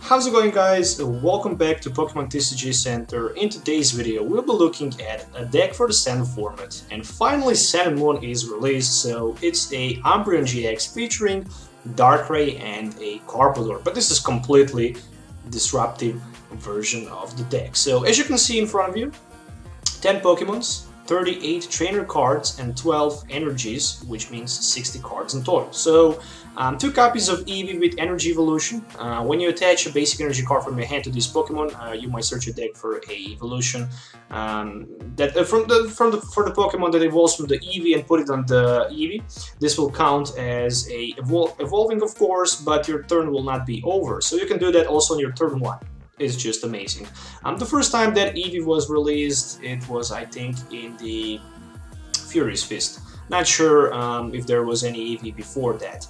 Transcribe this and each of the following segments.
How's it going, guys? Welcome back to Pokemon TCG Center. In today's video we'll be looking at a deck for the standard format, and finally Sun & Moon is released, so it's a Umbreon-GX featuring Darkrai and a Garbodor, but this is completely disruptive version of the deck. So as you can see in front of you, 10 Pokemons, 38 trainer cards and 12 energies, which means 60 cards in total. So 2 copies of Eevee with Energy Evolution. When you attach a basic energy card from your hand to this Pokemon, you might search your deck for a evolution for the Pokemon that evolves from the Eevee and put it on the Eevee. This will count as a evolving, of course, but your turn will not be over. So you can do that also on your turn 1. It's just amazing. The first time that Eevee was released, it was, I think, in the Furious Fist. Not sure if there was any Eevee before that.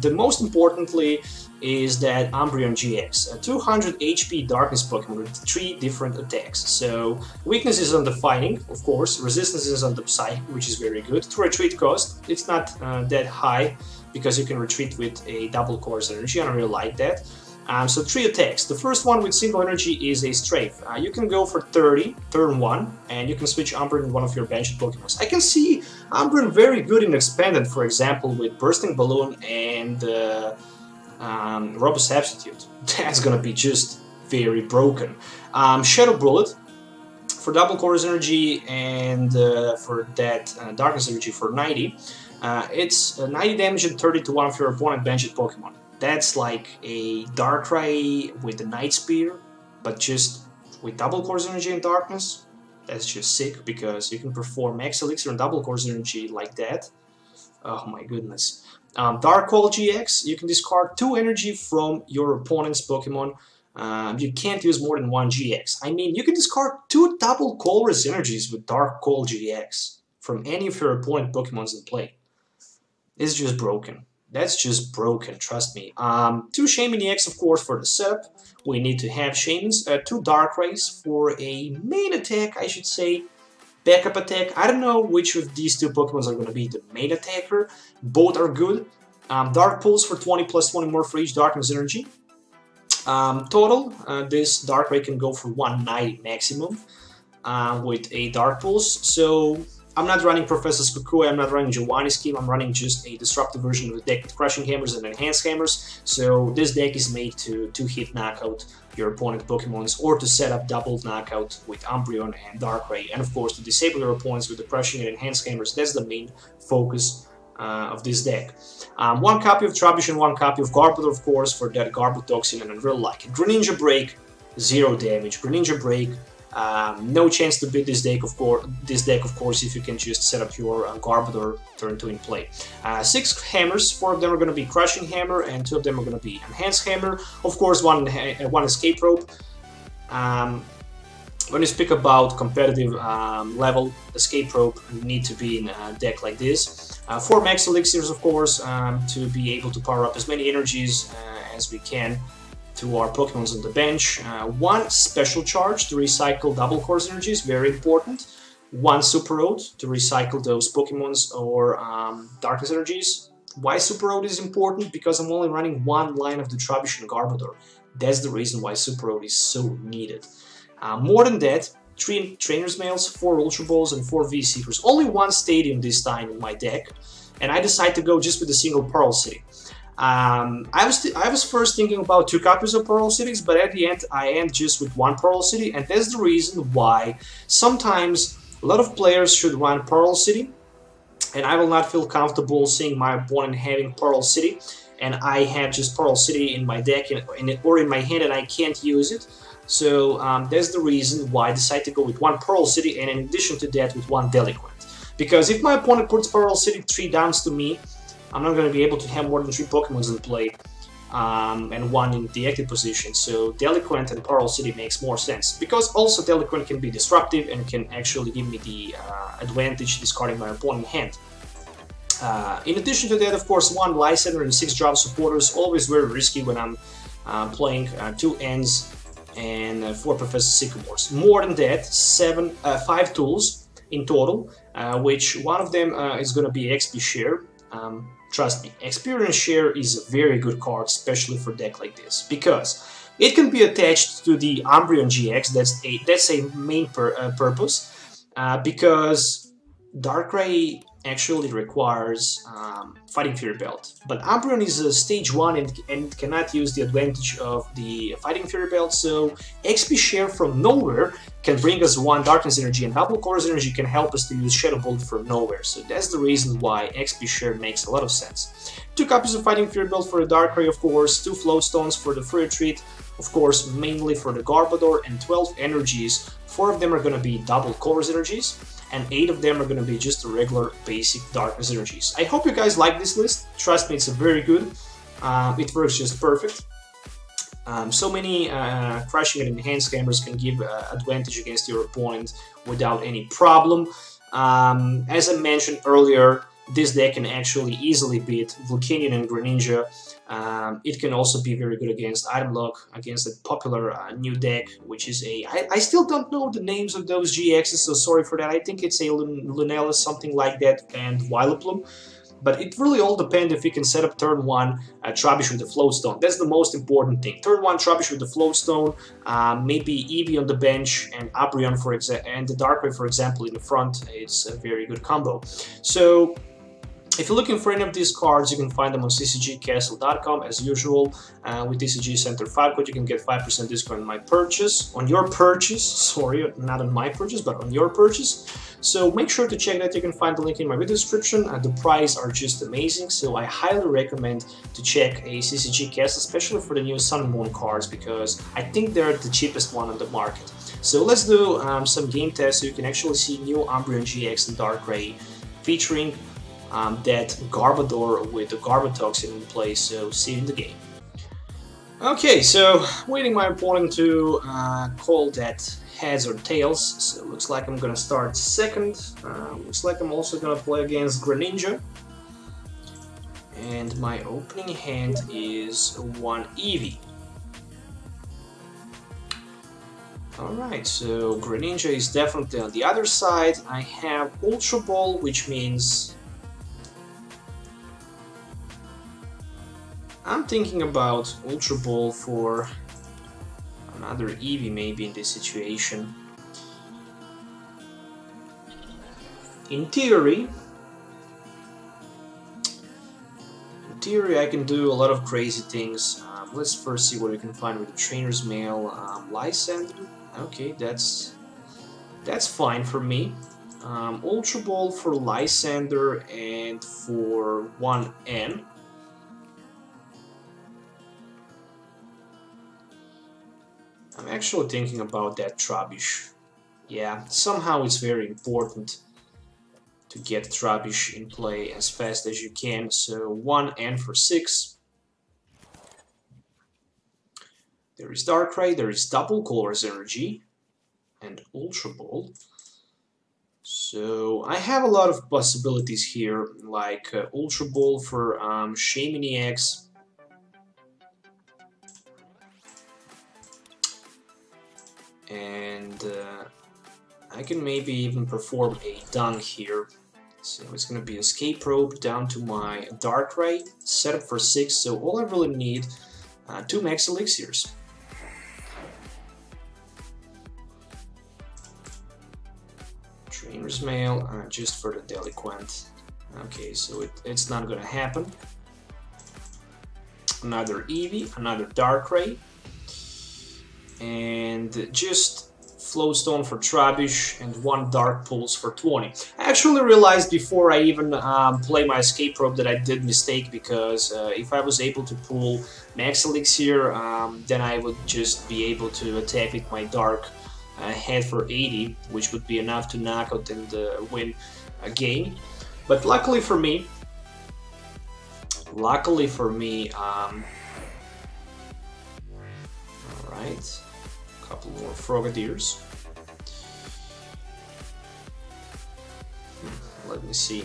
The most importantly is that Umbreon-GX, a 200 HP Darkness Pokemon with 3 different attacks. So weakness is on the Fighting, of course, resistance is on the Psychic, which is very good. To retreat cost, it's not that high because you can retreat with a double Course Energy, and I really like that. So 3 attacks. The first one with single energy is a Strafe. You can go for 30, turn 1, and you can switch Umbreon in one of your benched Pokemon. I can see Umbreon very good in Expanded, for example, with Bursting Balloon and Robust Substitute. That's gonna be just very broken. Shadow Bullet for double Course Energy and for that Darkness Energy for 90. It's 90 damage and 30 to one of your opponent benched Pokemon. That's like a Darkrai with the Night Spear, but just with double Course Energy and Darkness. That's just sick, because you can perform Max Elixir and double Course Energy like that. Oh my goodness. Darkrai-EX, you can discard 2 energy from your opponent's Pokemon. You can't use more than 1 GX. I mean, you can discard 2 double Colorless energies with Darkrai-EX from any of your opponent Pokemons in play. It's just broken. That's just broken, trust me. 2 Shaymin-EX, of course, for the setup. We need to have Shaymins. 2 Darkrai's for a main attack, I should say. Backup attack. I don't know which of these 2 Pokemons are going to be the main attacker. Both are good. Dark Pulse for 20 plus 20 more for each Darkness Energy. Total, this Darkrai can go for 190 maximum with a Dark Pulse. So I'm not running Professor Sycamore, I'm not running Giovanni's scheme, I'm running just a disruptive version of the deck with Crushing Hammers and Enhanced Hammers. So this deck is made to 2-hit knockout your opponent Pokemons, or to set up double knockout with Umbreon and Darkrai, and of course to disable your opponents with the Crushing and Enhanced Hammers. That's the main focus of this deck. 1 copy of Trubbish and 1 copy of Garbodor, of course, for that Garbotoxin, and I really like it. Greninja Break, 0 damage. Greninja Break, no chance to beat this deck, of course, if you can just set up your Garbodor turn 2 in play. 6 hammers, 4 of them are going to be Crushing Hammer, and 2 of them are going to be Enhanced Hammer. Of course, one Escape Rope. When you speak about competitive level, Escape Rope need to be in a deck like this. 4 Max Elixirs, of course, to be able to power up as many energies as we can to our Pokemons on the bench. 1 Special Charge to recycle double Course energies, very important. 1 Super Rod to recycle those Pokemons or Darkness energies. Why Super Rod is important? Because I'm only running 1 line of the Trubbish and Garbodor. That's the reason why Super Rod is so needed. More than that, 3 Trainers Mails, 4 Ultra Balls and 4 V-Seekers. Only 1 Stadium this time in my deck, and I decided to go just with a single Parallel City. I was first thinking about 2 copies of Parallel Cities, but at the end I end just with 1 Parallel City, and that's the reason why sometimes a lot of players should run Parallel City, and I will not feel comfortable seeing my opponent having Parallel City, and I have just Parallel City in my deck or in my hand and I can't use it. So that's the reason why I decided to go with 1 Parallel City, and in addition to that with 1 Delinquent. Because if my opponent puts Parallel City 3 downs to me, I'm not going to be able to have more than 3 Pokemons in play and 1 in the active position. So Delinquent and Parallel City makes more sense. Because also Delinquent can be disruptive and can actually give me the advantage discarding my opponent's hand. In addition to that, of course, 1 Lysandre and 6 Drop Supporters, always very risky when I'm playing 2 Ends and 4 Professor Sycamores. More than that, 5 tools in total, which one of them is going to be XP Share. Trust me, Experience Share is a very good card, especially for a deck like this, because it can be attached to the Umbreon-GX. That's a main purpose, because Darkrai actually requires Fighting Fury Belt, but Umbreon is a stage 1 and cannot use the advantage of the Fighting Fury Belt, so XP Share from nowhere can bring us 1 Darkness Energy, and Double Colorless Energy can help us to use Shadow Bolt from nowhere, so that's the reason why XP Share makes a lot of sense. 2 copies of Fighting Fury Belt for the Darkrai, of course, 2 Float Stones for the Free Retreat, of course, mainly for the Garbodor, and 12 energies. 4 of them are going to be Double Colorless Energies, and 8 of them are going to be just the regular basic Darkness Energies. I hope you guys like this list. Trust me, it's a very good. It works just perfect. So many Crushing and Enhanced Hammers can give advantage against your opponent without any problem. As I mentioned earlier, this deck can actually easily beat Volcanion and Greninja. It can also be very good against Item Lock, against a popular new deck, which is a... I still don't know the names of those GXs, so sorry for that. I think it's a Lunella, something like that, and Vileplume. But it really all depends if you can set up turn 1 Trubbish with the Float Stone. That's the most important thing. Turn 1 Trubbish with the Float Stone, maybe Eevee on the bench, and Umbreon and the Darkrai, for example, in the front. It's a very good combo. So if you're looking for any of these cards, you can find them on tcgcastle.com as usual. With TCG Center 5 code, you can get 5% discount on my purchase. On your purchase, sorry, not on my purchase, but on your purchase. So make sure to check that. You can find the link in my video description. The prices are just amazing, so I highly recommend to check a TCG Castle, especially for the new Sun and Moon cards, because I think they're the cheapest one on the market. So let's do some game tests so you can actually see new Umbreon-GX and Darkrai featuring that Garbodor with the Garbotoxin in place, so see you in the game. Okay, so waiting my opponent to call that heads or tails, so looks like I'm gonna start second. Looks like I'm also gonna play against Greninja. And my opening hand is 1 Eevee. Alright, so Greninja is definitely on the other side. I have Ultra Ball, which means I'm thinking about Ultra Ball for another Eevee maybe in this situation. In theory I can do a lot of crazy things. Let's first see what we can find with the Trainers Mail. Lysandre, okay, that's fine for me. Ultra Ball for Lysandre and for 1N. I'm actually thinking about that Trubbish. Yeah, somehow it's very important to get Trubbish in play as fast as you can. So 1N for 6. There is Darkrai, there is Double Colorless Energy, and Ultra Ball. So I have a lot of possibilities here, like Ultra Ball for Shaymin-EX. And I can maybe even perform a dunk here. So it's going to be Escape Rope down to my Darkrai, set up for 6, so all I really need 2 Max Elixirs. Trainer's Mail, just for the Delinquent. Okay, so it's not going to happen. Another Eevee, another Darkrai. And just Float Stone for Trubbish and 1 Dark Pulse for 20. I actually realized before I even play my Escape Rope that I did mistake, because if I was able to pull Max Elixir, then I would just be able to attack with my Dark head for 80, which would be enough to knock out and win a game. But luckily for me, alright. Couple more Frogadiers. Let me see.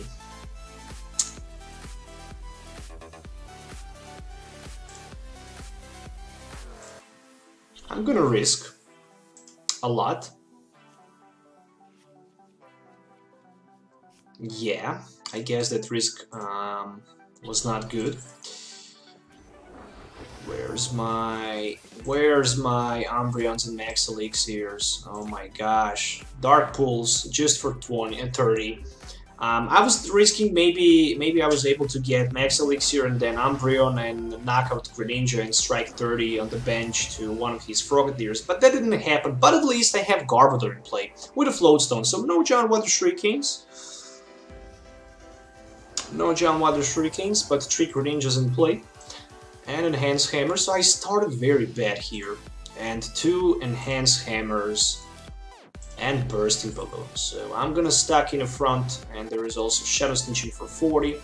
I'm gonna risk a lot. Yeah, I guess that risk was not good. Where's my Umbreons and Max Elixirs? Oh my gosh. Dark pulls just for 20 and 30. I was risking maybe I was able to get Max Elixir and then Umbreon and knock out Greninja and strike 30 on the bench to one of his Frogadiers, but that didn't happen. But at least I have Garbodor in play with a Float Stone, so no John Water Shurikens. No John Water Shurikens, but 3 Greninjas in play. And Enhanced Hammer, so I started very bad here. And 2 Enhanced Hammers and Bursting Balloon. So I'm gonna stack in the front, and there is also Shadow Snitching for 40.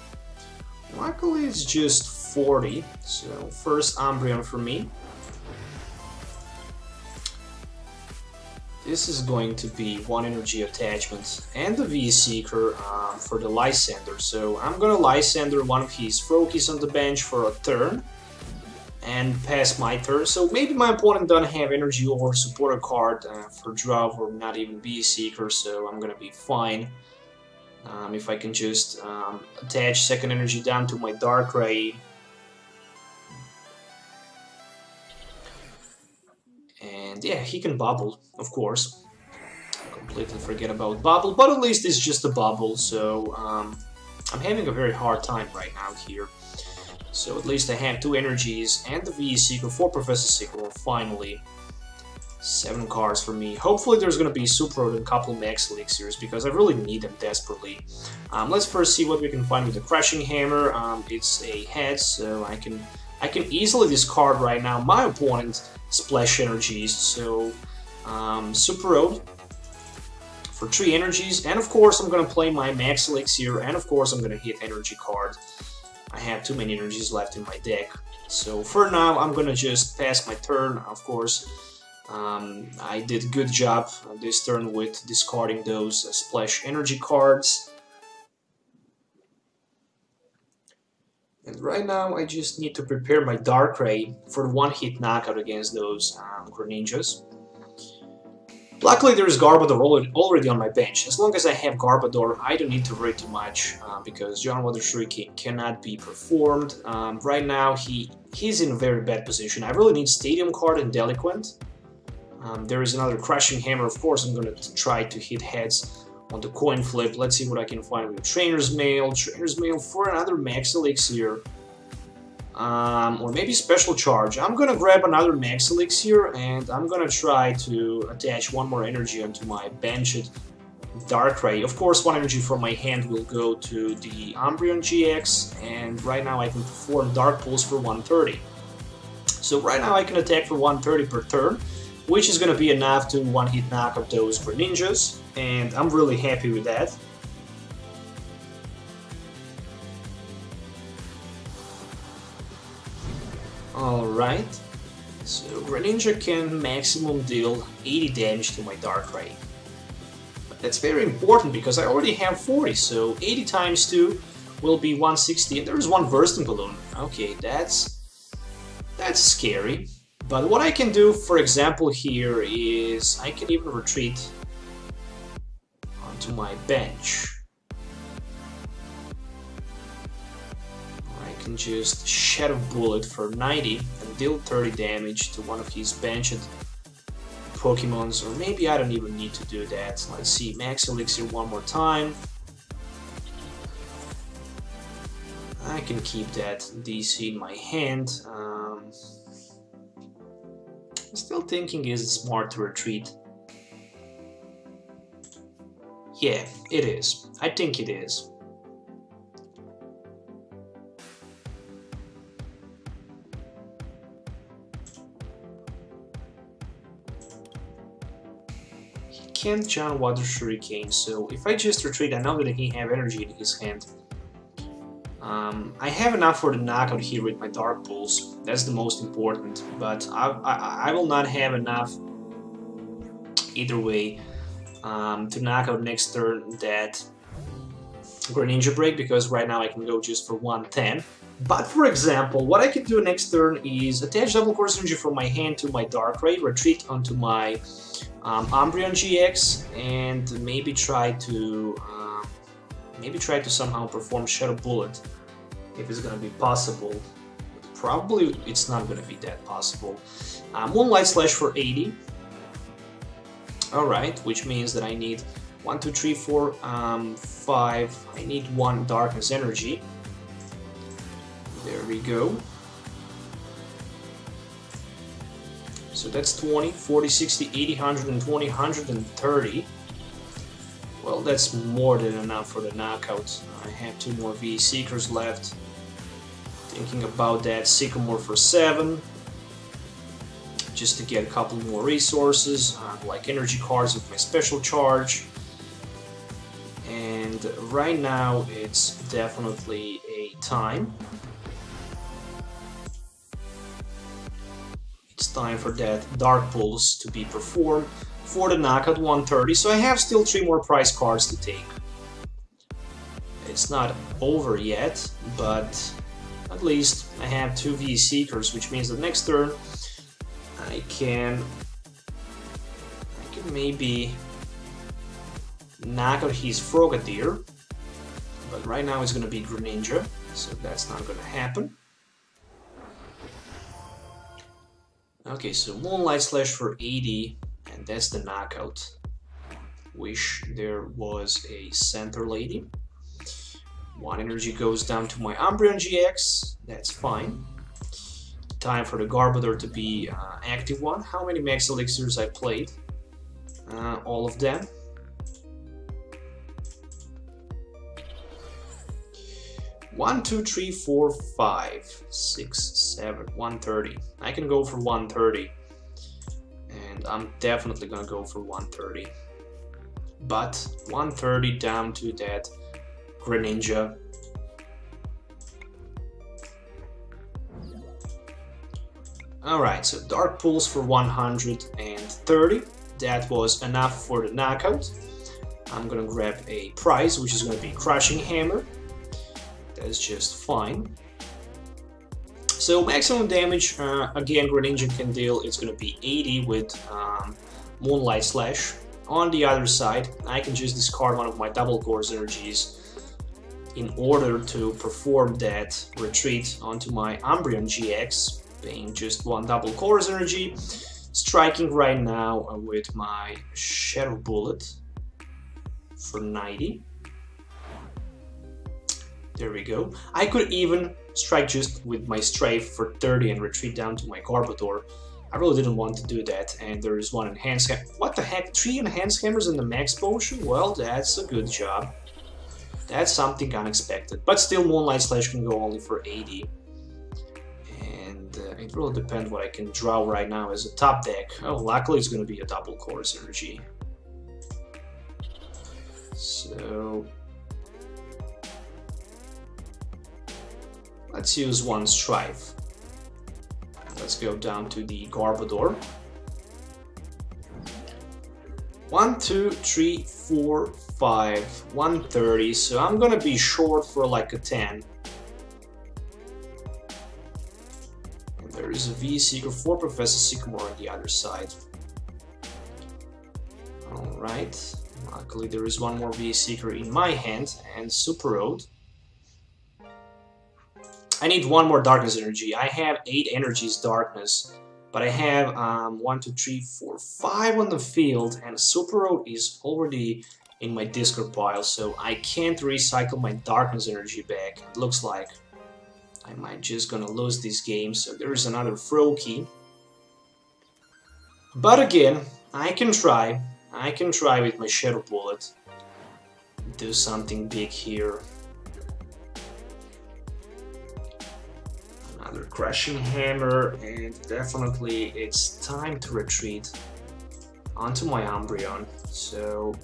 Luckily it's just 40, so first Umbreon for me. This is going to be 1 energy attachment and the V-Seeker for the Lysandre. So I'm gonna Lysandre one of his Froakies on the bench for a turn and pass my turn. So maybe my opponent doesn't have energy or supporter card for draw or not even V-Seeker, so I'm gonna be fine. If I can just attach second energy down to my Darkrai. And yeah, he can bubble, of course. Completely forget about bubble, but at least it's just a bubble, so I'm having a very hard time right now here. So at least I have 2 energies and the V-Seeker for Professor Sycamore, finally. 7 cards for me. Hopefully there's gonna be Super Rod and a couple Max Elixirs, because I really need them desperately. Let's first see what we can find with the Crushing Hammer. It's a head, so I can easily discard right now my opponent's Splash energies. So Super Rod for 3 energies, and of course I'm gonna play my Max Elixir, and of course I'm gonna hit energy card. I have too many energies left in my deck. So for now, I'm gonna just pass my turn. Of course, I did a good job this turn with discarding those splash energy cards. And right now, I just need to prepare my Darkrai for the one-hit knockout against those Greninjas. Luckily, there is Garbodor already on my bench. As long as I have Garbodor, I don't need to worry too much, because John Water Shuriken cannot be performed. Right now, he's in a very bad position. I really need Stadium card and Delinquent. There is another Crushing Hammer. Of course, I'm going to try to hit heads on the coin flip. Let's see what I can find with Trainers Mail. Trainers Mail for another Max Elixir. Or maybe Special Charge. I'm gonna grab another Max Elixir and I'm gonna try to attach 1 more energy onto my benched Darkrai. Of course, 1 energy from my hand will go to the Umbreon-GX, and right now I can perform Dark Pulse for 130. So right now I can attack for 130 per turn, which is gonna be enough to one-hit knock out those Greninjas, and I'm really happy with that. Alright, so Greninja can maximum deal 80 damage to my Darkrai. But that's very important because I already have 40, so 80 times 2 will be 160, and there's 1 Bursting Balloon. Okay, that's scary. But what I can do, for example, here is I can even retreat onto my bench. I can just Shadow Bullet for 90 and deal 30 damage to one of his benched Pokemons, or maybe I don't even need to do that. Let's see, Max Elixir 1 more time. I can keep that DC in my hand. I'm still thinking, is it smart to retreat? Yeah, it is. I think it is. Can't John Water Shuriken, so if I just retreat, I know that he have energy in his hand. I have enough for the knockout here with my Dark Pulse, that's the most important, but I will not have enough either way to knock out next turn that Greninja break, because right now I can go just for 110. But for example, what I can do next turn is attach double course energy from my hand to my Darkrai, retreat onto my Umbreon-GX, and maybe try to somehow perform Shadow Bullet if it's gonna be possible. Probably it's not gonna be that possible. Moonlight Slash for 80. Alright, which means that I need 1, 2, 3, 4, 5. I need 1 Darkness Energy. There we go. So that's 20, 40, 60, 80, 120, 130. Well, that's more than enough for the knockout. I have 2 more VE Seekers left. Thinking about that, Sycamore for 7. Just to get a couple more resources, like energy cards with my special charge. And right now it's definitely a time. It's time for that Dark Pulse to be performed for the knockout 130. So I have still 3 more prize cards to take. It's not over yet, but at least I have 2 VE Seekers, which means that next turn I can maybe knock out his Frogadier, but right now it's gonna be Greninja, so that's not gonna happen. Okay, so Moonlight Slash for 80, and that's the knockout. Wish there was a Center Lady. 1 energy goes down to my Umbreon-GX, that's fine. Time for the Garbodor to be active one. How many Max Elixirs I played? All of them. One, 2, 3, 4, 5, 6, 7, 130. I can go for 130. And I'm definitely gonna go for 130. But 130 down to that Greninja. Alright, so Dark Pulse for 130. That was enough for the knockout. I'm gonna grab a prize, which is gonna be Crushing Hammer. That's just fine. So maximum damage, again, Greninja can deal, it's gonna be 80 with Moonlight Slash. On the other side, I can just discard one of my double cores energies in order to perform that retreat onto my Umbreon-GX, paying just 1 double cores energy, striking right now with my Shadow Bullet for 90. There we go. I could even strike just with my Strafe for 30 and retreat down to my Garbodor. I really didn't want to do that, and there is 1 Enhanced Hammer. What the heck? 3 Enhanced Hammers in the Max Potion? Well, that's a good job. That's something unexpected. But still, Moonlight Slash can go only for 80. And it really depends what I can draw right now as a top deck. Oh, luckily it's going to be a double cores energy. So let's use 1 Strife. Let's go down to the Garbodor. 1, 2, 3, 4, 5, 130. So I'm gonna be short for like a 10. And there is a VE Seeker for Professor Sycamore on the other side. Alright. Luckily there is 1 more VE Seeker in my hand and Super Rod. I need 1 more Darkness energy. I have 8 energies Darkness, but I have 1, 2, 3, 4, 5 on the field, and Super Rod is already in my discard pile, so I can't recycle my Darkness energy back. It looks like I might just gonna lose this game, so there is another throw key. But again, I can try with my Shadow Bullet. Do something big here. Another Crushing Hammer, and definitely it's time to retreat onto my Umbreon. So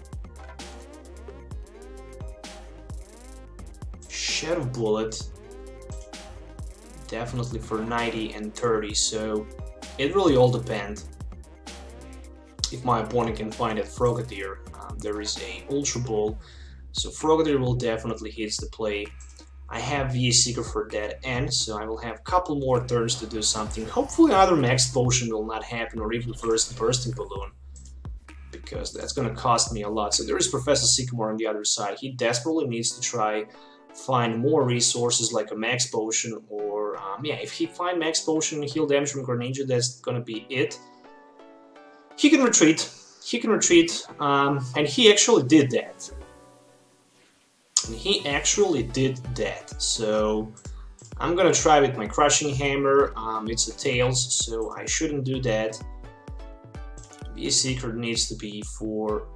Shadow Bullet, definitely for 90 and 30, so it really all depends. If my opponent can find that Frogadier, there is a Ultra Ball, so Frogadier will definitely hit the play. I have VE Seeker for that end, so I will have a couple more turns to do something. Hopefully another Max Potion will not happen, or even first Bursting Balloon, because that's gonna cost me a lot. So there is Professor Sycamore on the other side. He desperately needs to try find more resources like a Max Potion, or yeah, if he find Max Potion and heal damage from Greninja, that's gonna be it. He can retreat. He can retreat, and he actually did that. So I'm gonna try with my Crushing Hammer. It's a Tails, so I shouldn't do that. V-Seeker needs to be 4.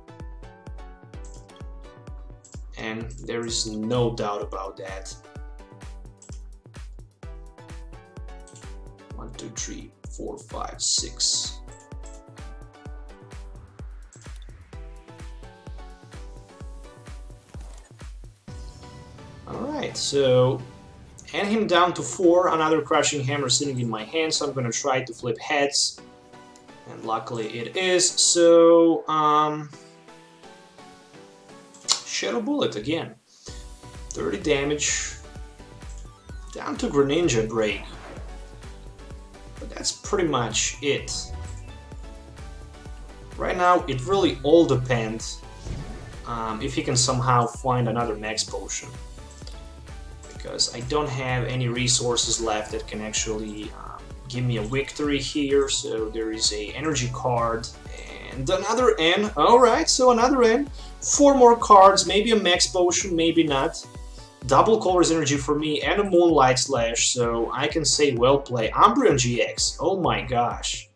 And there is no doubt about that. 1, 2, 3, 4, 5, 6. Alright, so hand him down to 4, another Crushing Hammer sitting in my hand, so I'm gonna try to flip heads. And luckily it is, so Shadow Bullet again. 30 damage. Down to Greninja break. But that's pretty much it. Right now it really all depends if he can somehow find another Max Potion. Because I don't have any resources left that can actually give me a victory here, so there is a energy card and another N. Alright, so another N. 4 more cards, maybe a Max Potion, maybe not. Double Colorless energy for me and a Moonlight Slash, so I can say well played. Umbreon-GX, oh my gosh.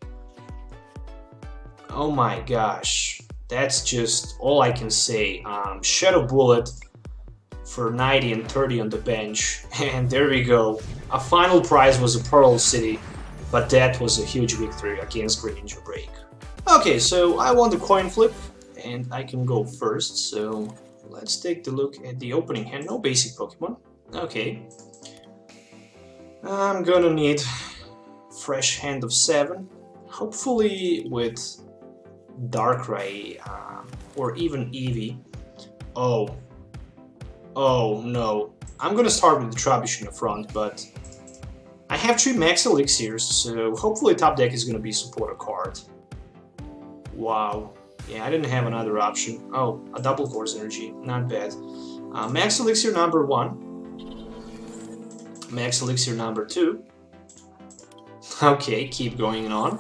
Oh my gosh. That's just all I can say. Shadow Bullet for 90 and 30 on the bench, and there we go. A final prize was a Parallel City, but that was a huge victory against Greninja break. Okay, so I won the coin flip, and I can go first, so let's take a look at the opening hand. No basic Pokemon. Okay. I'm gonna need fresh hand of 7, hopefully with Darkrai or even Eevee. Oh no. I'm gonna start with the Trubbish in the front, but I have 3 Max Elixirs, so hopefully top deck is gonna be support a card. Wow. Yeah, I didn't have another option. Oh, a double Course Energy. Not bad. Max Elixir number 1. Max Elixir number 2. Okay, keep going on.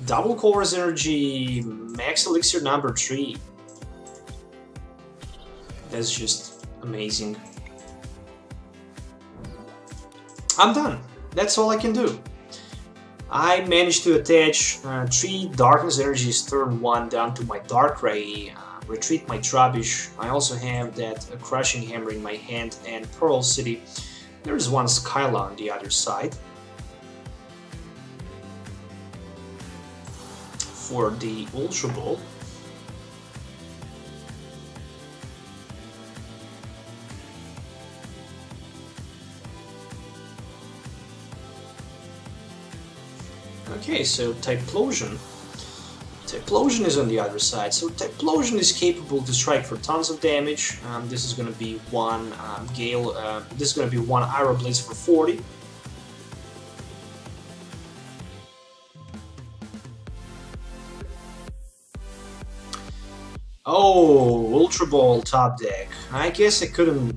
Double Course Energy, Max Elixir number 3. That's just amazing. I'm done. That's all I can do. I managed to attach 3 Darkness Energies turn 1 down to my Darkrai, retreat my Trubbish. I also have that Crushing Hammer in my hand and Parallel City. There's one Skyla on the other side. For the Ultra Ball. Okay, so Typhlosion. Typhlosion is on the other side. So Typhlosion is capable to strike for tons of damage. This is going to be one Gale. This is going to be one Aero Blitz for 40. Oh, Ultra Ball top deck. I guess I couldn't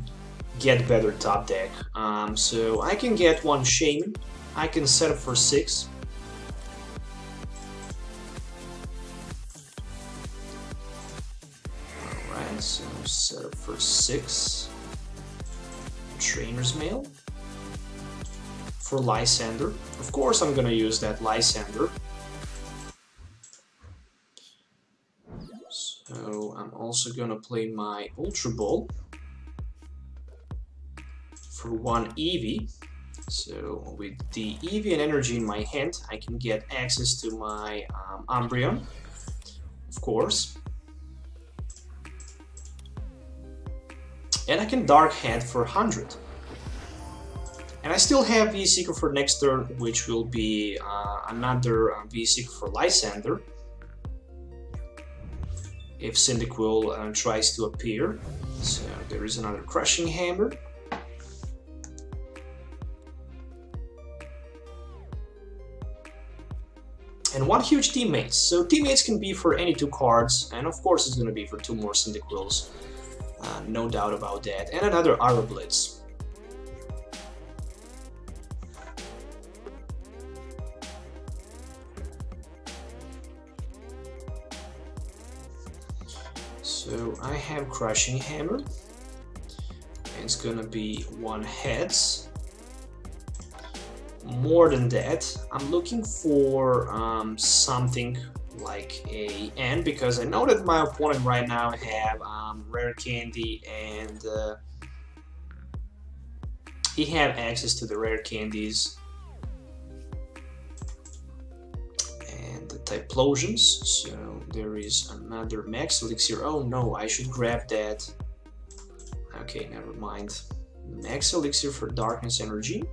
get better top deck. So I can get one Shaymin. I can set up for 6. So set up for 6. Trainers Mail for Lysandre. Of course I'm gonna use that Lysandre. So I'm also gonna play my Ultra Ball for one Eevee. So with the Eevee and energy in my hand, I can get access to my Umbreon, of course. And I can Dark Head for 100. And I still have V-Seeker for next turn, which will be another V-Seeker for Lysandre. If Cyndaquil tries to appear. So there is another Crushing Hammer. And one huge Teammates. So Teammates can be for any 2 cards, and of course it's going to be for 2 more Cyndaquils. no doubt about that. And another Aura Blitz. So I have Crushing Hammer. It's gonna be 1 heads. More than that, I'm looking for something like a N, because I know that my opponent right now have Rare Candy, and he have access to the Rare Candies and the Typhlosions. So there is another Max Elixir. Oh no, I should grab that. Okay, never mind. Max Elixir for Darkness Energy,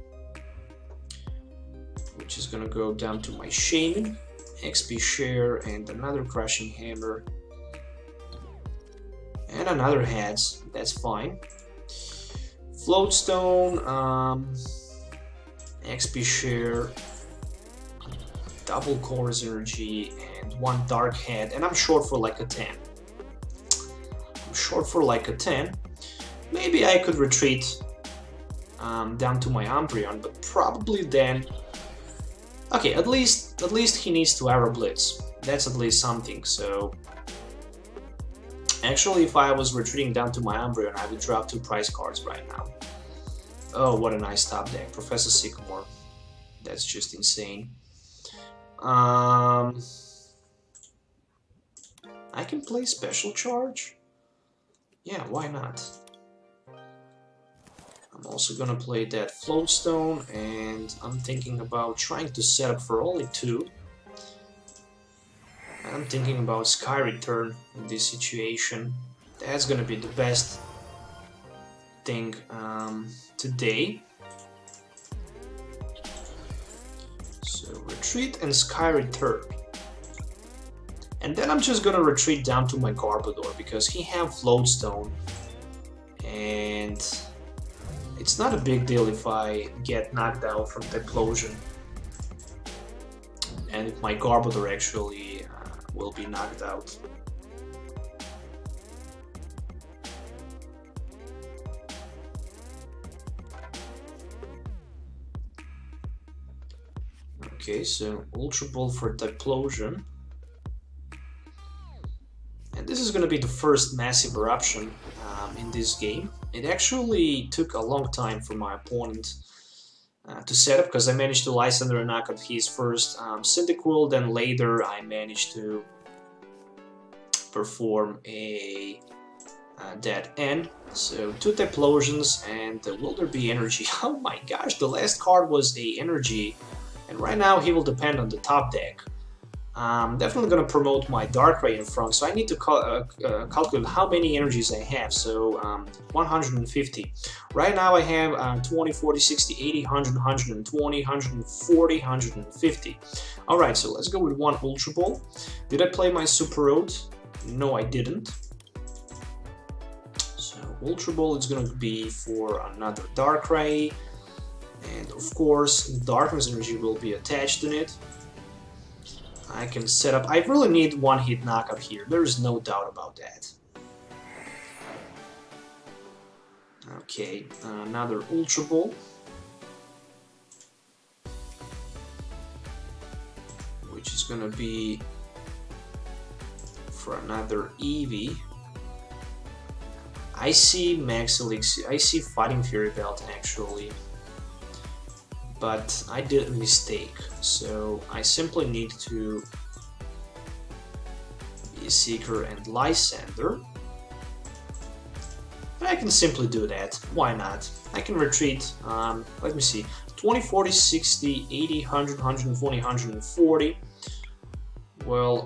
which is gonna go down to my Shaymin, XP Share, and another Crushing Hammer, and another Heads. That's fine. Float Stone, XP Share, double Chorus Energy, and 1 Dark Head, and I'm short for like a 10. I'm short for like a 10. Maybe I could retreat down to my Umbreon, but probably then. Okay, at least he needs to Aura Blitz. That's at least something. So actually, if I was retreating down to my Umbreon, I would drop 2 prize cards right now. Oh, what a nice top deck, Professor Sycamore. That's just insane. I can play Special Charge. Yeah, why not? I'm also gonna play that Float Stone, and I'm thinking about trying to set up for only 2. I'm thinking about Sky Return in this situation. That's gonna be the best thing today. So retreat and Sky Return. And then I'm just gonna retreat down to my Garbodor, because he have Float Stone, and it's not a big deal if I get knocked out from Typhlosion, and if my Garbodor actually will be knocked out. Okay, so Ultra Ball for Typhlosion. And this is going to be the first massive eruption in this game. It actually took a long time for my opponent to set up, because I managed to Lysandre knock out his first Cyndaquil, then later I managed to perform a dead end. So 2 Typhlosions, and will there be energy? Oh my gosh, the last card was a energy, and right now he will depend on the top deck. I'm definitely going to promote my Darkrai in front, so I need to calculate how many energies I have. So 150. Right now I have 20, 40, 60, 80, 100, 120, 140, 150. Alright, so let's go with 1 Ultra Ball. Did I play my Super Rod? No, I didn't. So Ultra Ball is going to be for another Darkrai, and of course Darkness Energy will be attached in it. I can set up. I really need 1 hit knockup here. There is no doubt about that. Okay, another Ultra Ball, which is gonna be for another Eevee. I see Max Elixir. I see Fighting Fury Belt actually. But I did a mistake, so I simply need to be a Seeker and Lysandre. I can simply do that, why not? I can retreat, let me see, 20, 40, 60, 80, 100, 120, 140. Well,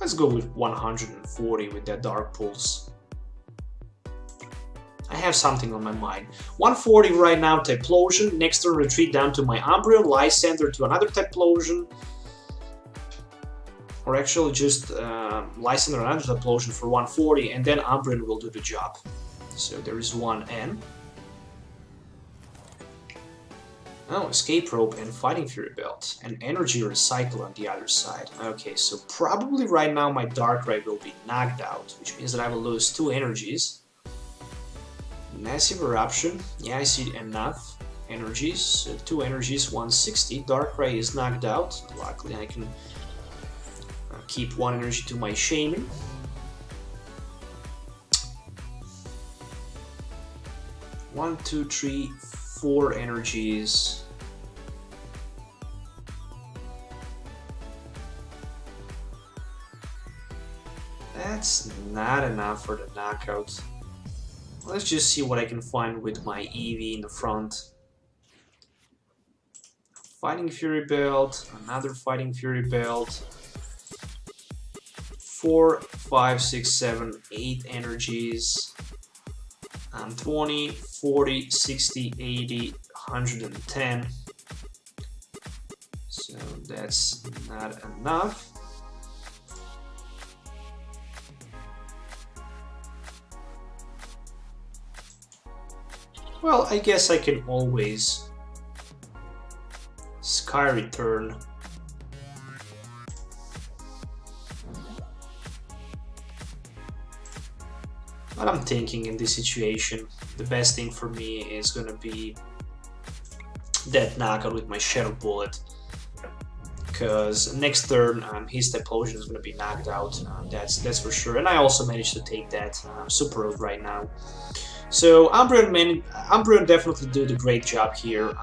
let's go with 140 with that Dark Pulse. I have something on my mind. 140 right now, Typhlosion. Next turn, retreat down to my Umbreon, Lysandre to another Typhlosion. Or actually just Lysandre another Typhlosion for 140, and then Umbreon will do the job. So there is 1 N. Oh, Escape Rope and Fighting Fury Belt, and Energy Recycle on the other side. Okay, so probably right now my Darkrai will be knocked out, which means that I will lose 2 energies. Massive Eruption, yeah, I see enough energies, so 2 energies, 160. Darkrai is knocked out, luckily I can keep 1 energy to my Shaymin. One, two, three, 4 energies. That's not enough for the knockout. Let's just see what I can find with my Eevee in the front. Fighting Fury Belt, another Fighting Fury Belt. 4, 5, 6, 7, 8 energies. 20, 40, 60, 80, 110. So that's not enough. Well, I guess I can always Sky Return. But I'm thinking in this situation, the best thing for me is gonna be that knockout with my Shadow Bullet. Because next turn, his Typhlosion is gonna be knocked out. That's for sure. And I also managed to take that Super Rod right now. So Umbreon definitely did a great job here.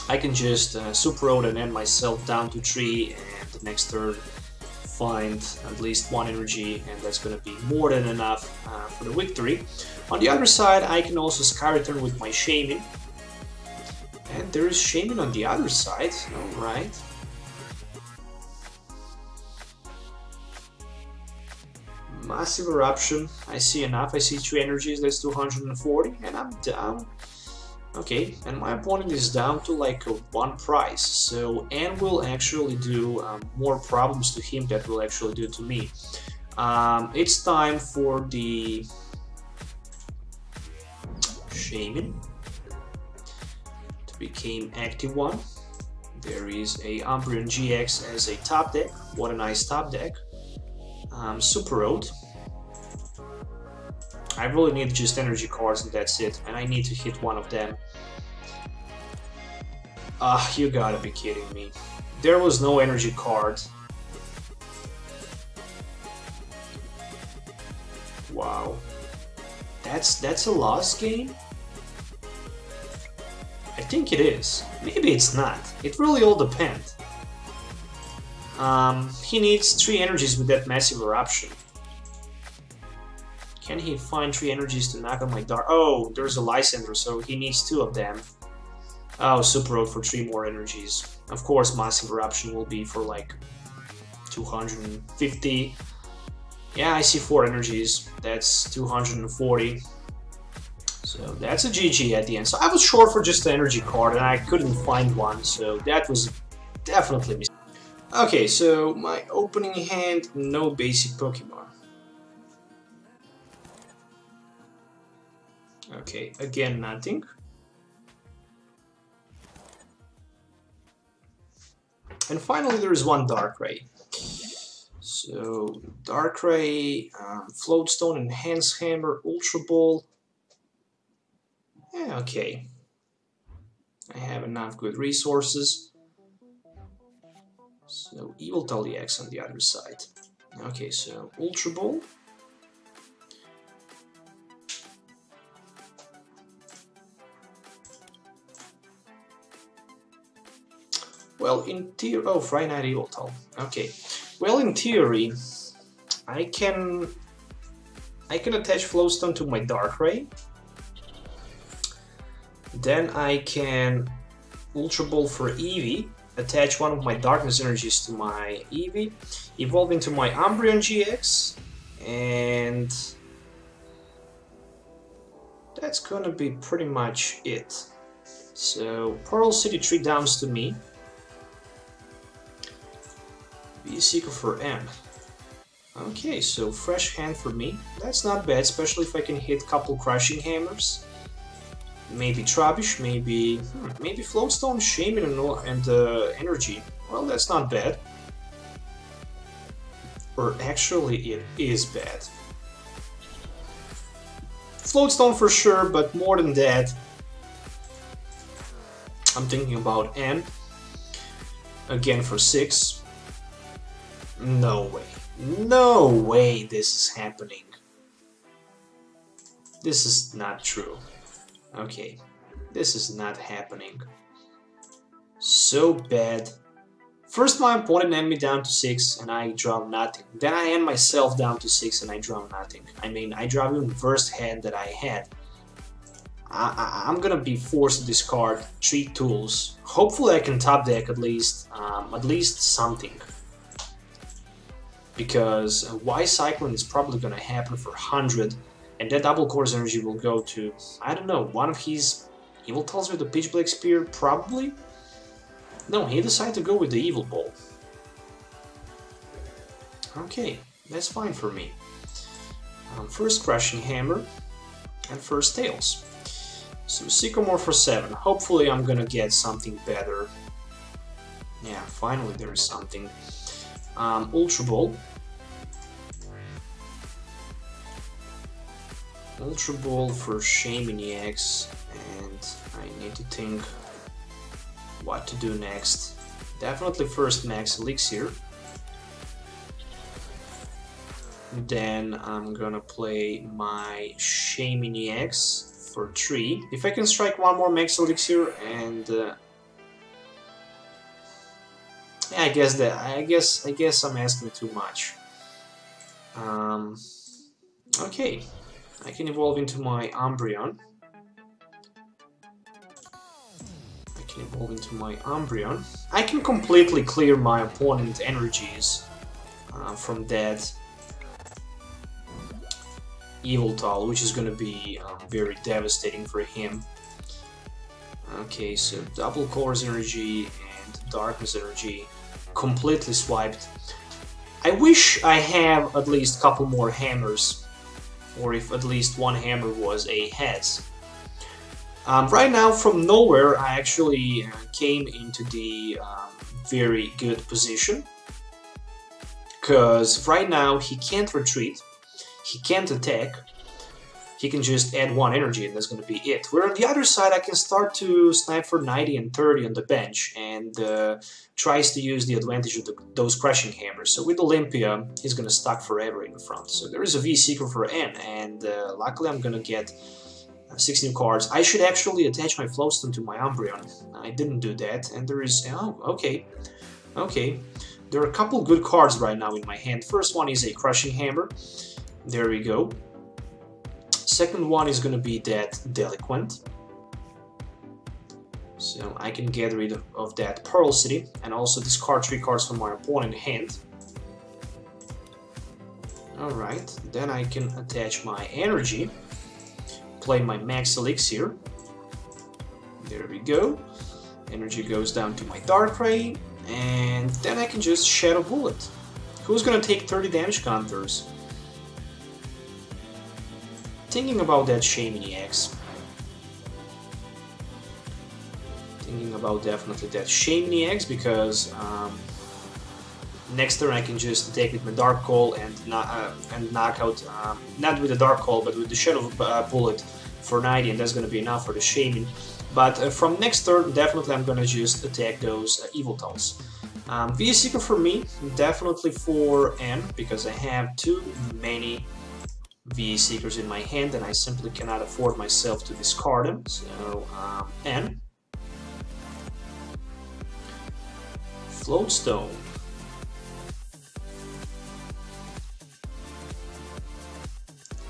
I can just Super Rod and end myself down to 3, and the next turn find at least 1 energy, and that's going to be more than enough for the victory. On the other side, I can also Sky Return with my Shaymin, and there is Shaymin on the other side. Alright. Massive Eruption, I see enough, I see 3 energies, that's 240, and I'm down. Okay, and my opponent is down to like 1 price, so N will actually do more problems to him that will actually do to me. It's time for the Shaymin to become active one. There is a Umbreon-GX as a top deck, what a nice top deck. Super Rod. I really need just energy cards and that's it, and I need to hit one of them. You gotta be kidding me. There was no energy card. Wow. That's a lost game? I think it is. Maybe it's not. It really all depends. He needs 3 energies with that Massive Eruption. Can he find 3 energies to knock on my Dark? Oh, there's a Lysandre, so he needs 2 of them. Oh, Super Rod for 3 more energies. Of course, Massive Eruption will be for like 250. Yeah, I see 4 energies. That's 240. So that's a GG at the end. So I was short for just the energy card and I couldn't find one, so that was definitely a mistake. Okay, so my opening hand, no basic Pokemon. Okay, again nothing. And finally there is one Darkrai. So Darkrai, Float Stone, Enhanced Hammer, Ultra Ball. Yeah, okay. I have enough good resources. So Yveltal EX on the other side. Okay, so Ultra Ball. Well, in theory, oh, Friday Night Yveltal. Okay. Well, in theory, I can attach Float Stone to my Darkrai. Then I can Ultra Ball for Eevee, attach one of my Darkness energies to my Eevee, evolve into my Umbreon-GX, and that's gonna be pretty much it. So Parallel City 3 downs to me. Be Seeker for M. Okay, so fresh hand for me. That's not bad, especially if I can hit a couple Crushing Hammers. Maybe Trubbish, maybe Float Stone, Shaymin and Energy. Well, that's not bad. Or actually, it is bad. Float Stone for sure, but more than that, I'm thinking about N. Again for 6. No way. No way this is happening. This is not true. Okay, this is not happening. So bad. First my opponent ended me down to 6 and I draw nothing. Then I end myself down to 6 and I draw nothing. I mean, I draw even the worst hand that I had. I'm gonna be forced to discard 3 tools. Hopefully I can top deck at least something. Because Y Cyclone is probably gonna happen for 100, and that double course energy will go to, I don't know, one of his Yveltals with the Pitch Black Spear, probably? No, he decided to go with the Evil Ball. Okay, that's fine for me. First Crushing Hammer, and first Tails. So Sycamore for 7. Hopefully I'm gonna get something better. Yeah, finally there is something. Ultra Ball. Ultra Ball for Shaymin-EX, and I need to think what to do next. Definitely first Max Elixir. Then I'm gonna play my Shaymin-EX for 3. If I can strike one more Max Elixir and yeah, I guess I'm asking too much. Okay, I can evolve into my Umbreon. I can completely clear my opponent's energies from that Yveltal, which is gonna be very devastating for him. Okay, so double Colorless energy and Darkness energy completely swiped. I wish I have at least a couple more hammers, or if at least one hammer was a heads. Right now, from nowhere, I actually came into the very good position, because right now he can't retreat, he can't attack, he can just add 1 energy and that's going to be it. Where on the other side I can start to snipe for 90 and 30 on the bench and tries to use the advantage of those Crushing Hammers. So with Olympia, he's going to stuck forever in the front. So there is a V-Seeker for N, and luckily I'm going to get 6 new cards. I should actually attach my Float Stone to my Umbreon. I didn't do that, and there is... oh, okay. Okay. There are a couple good cards right now in my hand. First one is a Crushing Hammer. There we go. Second one is gonna be that Delinquent. So I can get rid of that Parallel City and also discard 3 cards from my opponent's hand. Alright, then I can attach my energy, play my Max Elixir. There we go. Energy goes down to my Darkrai, and then I can just Shadow Bullet. Who's gonna take 30 damage counters? Thinking about that Shaymin-EX. Thinking about definitely that Shaymin-EX, because next turn I can just attack with my Dark Call and knock out, not with the Dark Call, but with the Shadow Bullet for 90, and that's going to be enough for the Shaymin. But from next turn, definitely I'm going to just attack those Yveltals. V-Seeker for me, definitely for N, because I have too many V-Seekers in my hand and I simply cannot afford myself to discard them. So N. Float Stone.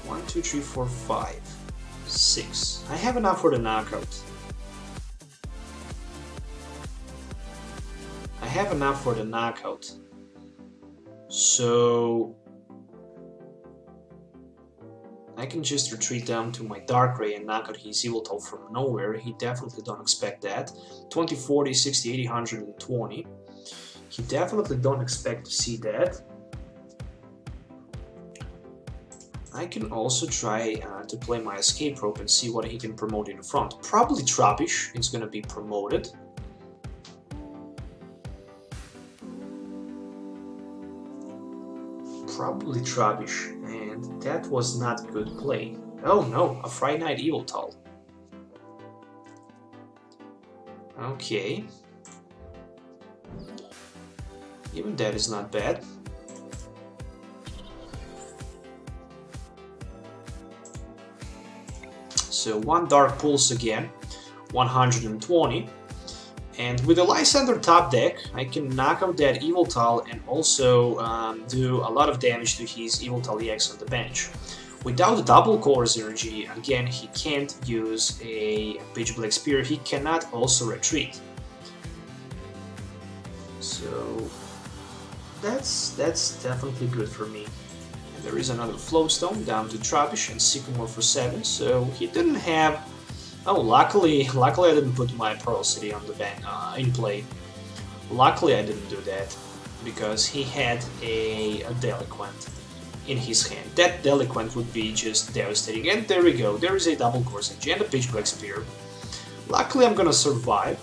One, two, three, four, 5, 6. I have enough for the knockout. So I can just retreat down to my Darkrai and knock out his Yveltal from nowhere. He definitely don't expect that. 20, 40, 60, 80, 120. He definitely don't expect to see that. I can also try to play my Escape Rope and see what he can promote in the front. Probably Trubbish is gonna be promoted. Probably Trubbish, and that was not good play. Oh no, a Friday Night Yveltal. Okay. Even that is not bad. So one Dark Pulse again, 120. And with the Lysandre top deck, I can knock out that Yveltal and also do a lot of damage to his Yveltal EX on the bench. Without the double Colorless energy, again, he can't use a Pitch Black Spear, he cannot also retreat. So that's definitely good for me. And there is another Float Stone down to Trubbish and Sycamore for 7, so he didn't have... Oh, luckily I didn't put my Parallel City on the in play. Luckily I didn't do that, because he had a Delinquent in his hand. That Delinquent would be just devastating. And there we go, there is a double Colorless energy and a Pitch Black Spear. Luckily I'm gonna survive,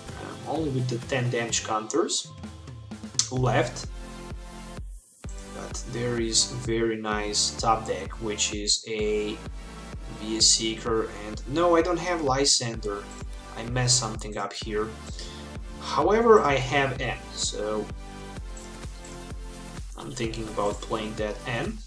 only with the 10 damage counters left. But there is a very nice top deck, which is a Seeker, and no, I don't have Lysandre. I messed something up here. However, I have N, so I'm thinking about playing that N.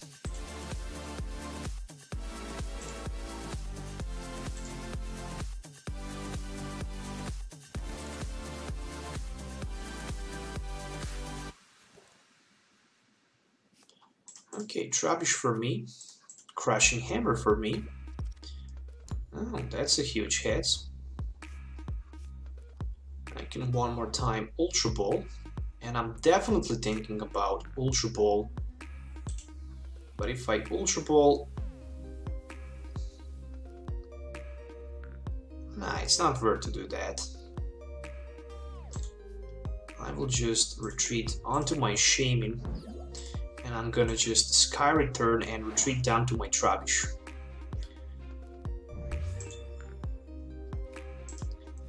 Okay, Trubbish for me, Crushing Hammer for me. Oh, that's a huge hit. I can one more time Ultra Ball, and I'm definitely thinking about Ultra Ball. But if I Ultra Ball... Nah, it's not worth to do that. I will just retreat onto my Shaymin, and I'm gonna just Sky Return and retreat down to my Trubbish.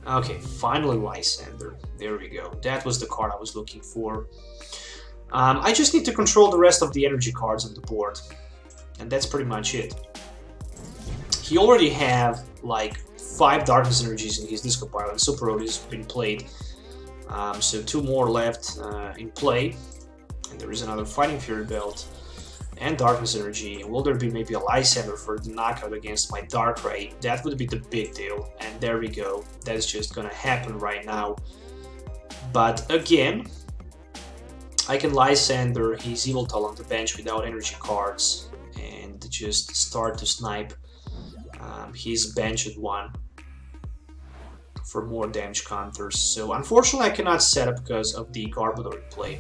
Okay, finally Lysandre. There we go. That was the card I was looking for. I just need to control the rest of the energy cards on the board, and that's pretty much it. He already have like 5 Darkness energies in his Disco Pile, and Super Rod has been played. So 2 more left in play, and there is another Fighting Fury Belt and Darkness energy. Will there be maybe a Lysandre for the knockout against my Darkrai? That would be the big deal, and there we go. That is just gonna happen right now. But again, I can Lysandre his Yveltal on the bench without energy cards and just start to snipe his bench at 1 for more damage counters. So unfortunately I cannot set up because of the Garbodor play.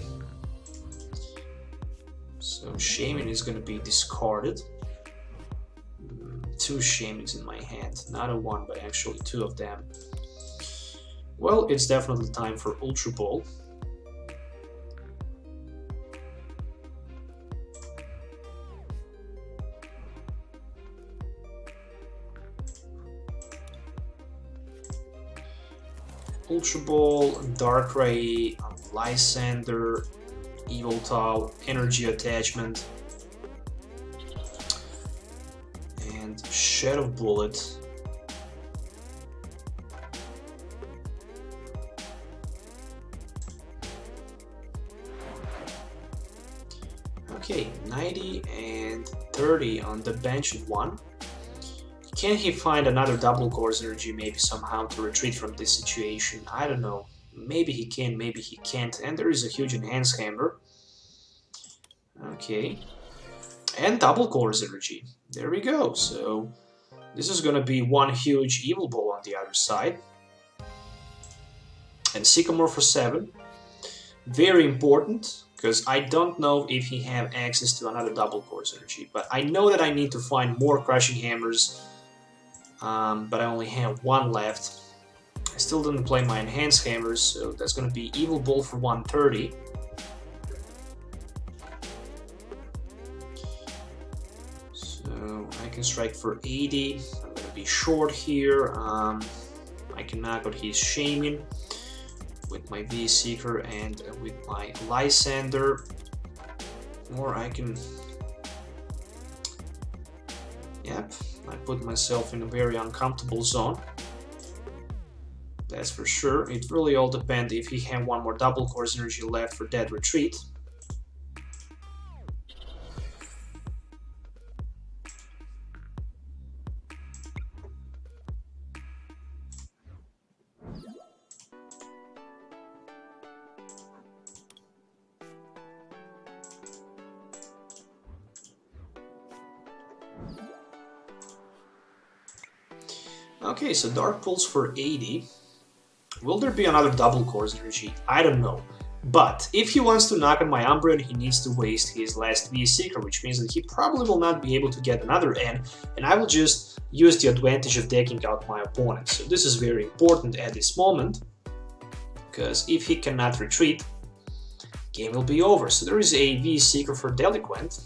So Shaymin is going to be discarded. 2 Shaymins in my hand, not a 1 but actually 2 of them. Well, it's definitely time for Ultra Ball. Ultra Ball, Darkrai, Lysandre, Yveltal, Energy Attachment, and Shadow Bullet. Okay, 90 and 30 on the bench at 1. Can he find another double Colorless energy maybe somehow to retreat from this situation? I don't know. Maybe he can, maybe he can't. And there is a huge Enhanced Hammer. Okay. And double Colorless energy. There we go. So this is gonna be one huge Evil Ball on the other side. And Sycamore for 7. Very important, because I don't know if he have access to another double Colorless energy. But I know that I need to find more Crushing Hammers. But I only have 1 left. I still didn't play my Enhanced Hammers, so that's gonna be Evil Ball for 130. So can strike for 80. I'm gonna be short here. I can knock out his Shaymin with my V-Seeker and with my Lysandre. Or I can... Yep, I put myself in a very uncomfortable zone. That's for sure. It really all depends if he had one more double course energy left for that retreat. Okay, so Dark pulls for 80. Will there be another double course energy? I don't know. But if he wants to knock on my Umbreon, he needs to waste his last V-Seeker, which means that he probably will not be able to get another N, and I will just use the advantage of decking out my opponent. So this is very important at this moment, because if he cannot retreat, game will be over. So there is a V-Seeker for Delinquent.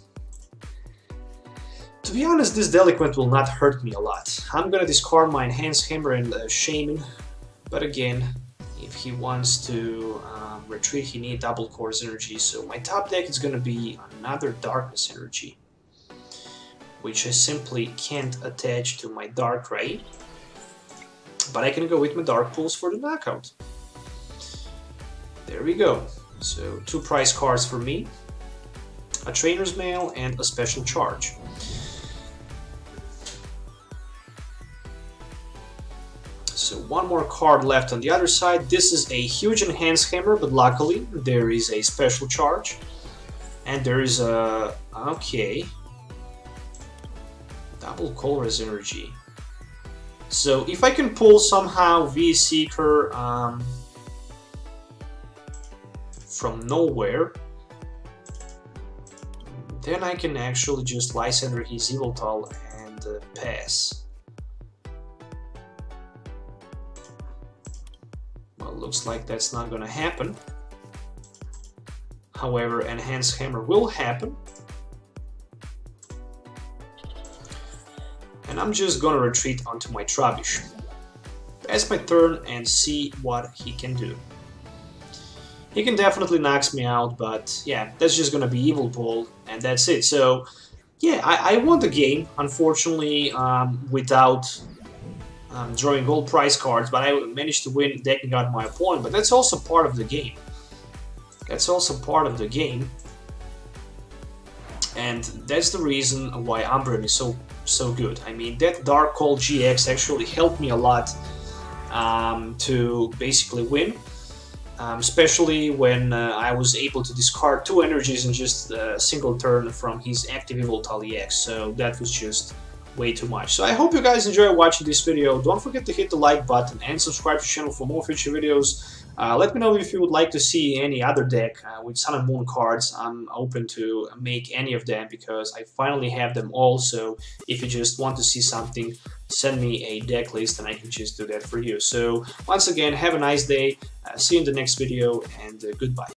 To be honest, this Delinquent will not hurt me a lot. I'm gonna discard my Enhanced Hammer and Shaymin, but again, if he wants to retreat, he needs double course energy, so my top deck is gonna be another Darkness energy, which I simply can't attach to my Darkrai, but I can go with my Dark Pulse for the knockout. There we go. So 2 prize cards for me, a Trainer's Mail and a Special Charge. So one more card left on the other side. This is a huge Enhanced Hammer, but luckily there is a Special Charge. And there is a... okay. Double Colorless energy. So if I can pull somehow V-Seeker from nowhere, then I can actually just Lysandre his Yveltal and pass. Looks like that's not gonna happen. However, Enhanced Hammer will happen. And I'm just gonna retreat onto my Trubbish. Pass my turn and see what he can do. He can definitely knock me out, but yeah, that's just gonna be Yveltal, and that's it. So yeah, I won the game, unfortunately, without drawing gold prize cards, but I managed to win decking out my opponent, but that's also part of the game. That's also part of the game. And that's the reason why Umbreon is so good. I mean, that Dark Cold GX actually helped me a lot to basically win. Especially when I was able to discard 2 energies in just a single turn from his active Yveltal EX, so that was just way too much. So I hope you guys enjoy watching this video. Don't forget to hit the like button and subscribe to the channel for more future videos. Let me know if you would like to see any other deck with Sun and Moon cards. I'm open to make any of them because I finally have them all. So if you just want to see something, send me a deck list and I can just do that for you. So once again, have a nice day. See you in the next video, and goodbye.